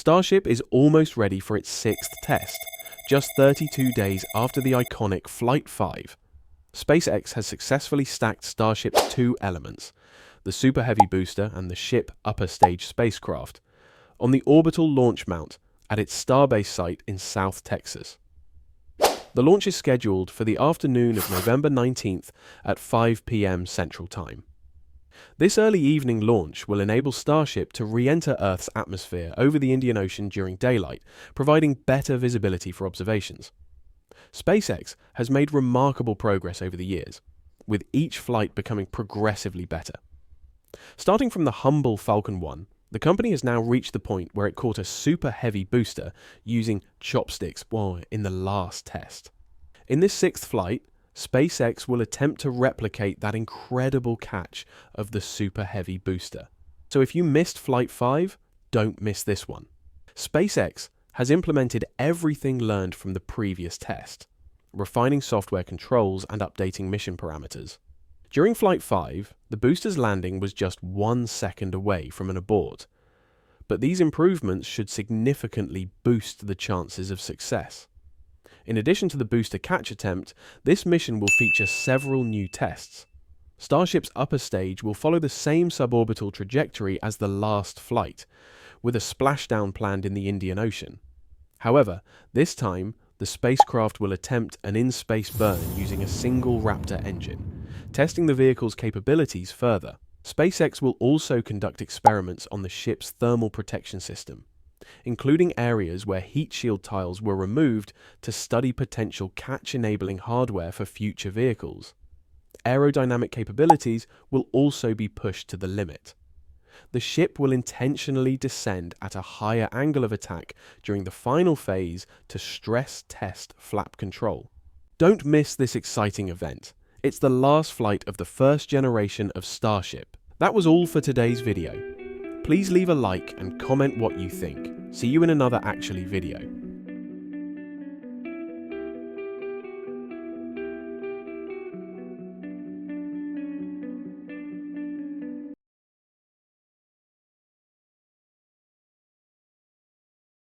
Starship is almost ready for its sixth test, just 32 days after the iconic Flight 5. SpaceX has successfully stacked Starship's two elements, the Super Heavy booster and the ship upper stage spacecraft, on the orbital launch mount at its Starbase site in South Texas. The launch is scheduled for the afternoon of November 19th at 5 p.m. Central Time. This early evening launch will enable Starship to re-enter Earth's atmosphere over the Indian Ocean during daylight, providing better visibility for observations. SpaceX has made remarkable progress over the years, with each flight becoming progressively better. Starting from the humble Falcon 1, the company has now reached the point where it caught a super heavy booster using chopsticks in the last test. In this sixth flight, SpaceX will attempt to replicate that incredible catch of the super heavy booster. So if you missed Flight 5, don't miss this one. SpaceX has implemented everything learned from the previous test, refining software controls and updating mission parameters. During Flight 5, the booster's landing was just 1 second away from an abort, but these improvements should significantly boost the chances of success. In addition to the booster catch attempt, this mission will feature several new tests. Starship's upper stage will follow the same suborbital trajectory as the last flight, with a splashdown planned in the Indian Ocean. However, this time, the spacecraft will attempt an in-space burn using a single Raptor engine, testing the vehicle's capabilities further. SpaceX will also conduct experiments on the ship's thermal protection system, including areas where heat shield tiles were removed to study potential catch-enabling hardware for future vehicles. Aerodynamic capabilities will also be pushed to the limit. The ship will intentionally descend at a higher angle of attack during the final phase to stress test flap control. Don't miss this exciting event. It's the last flight of the first generation of Starship. That was all for today's video. Please leave a like and comment what you think. See you in another Actlly video.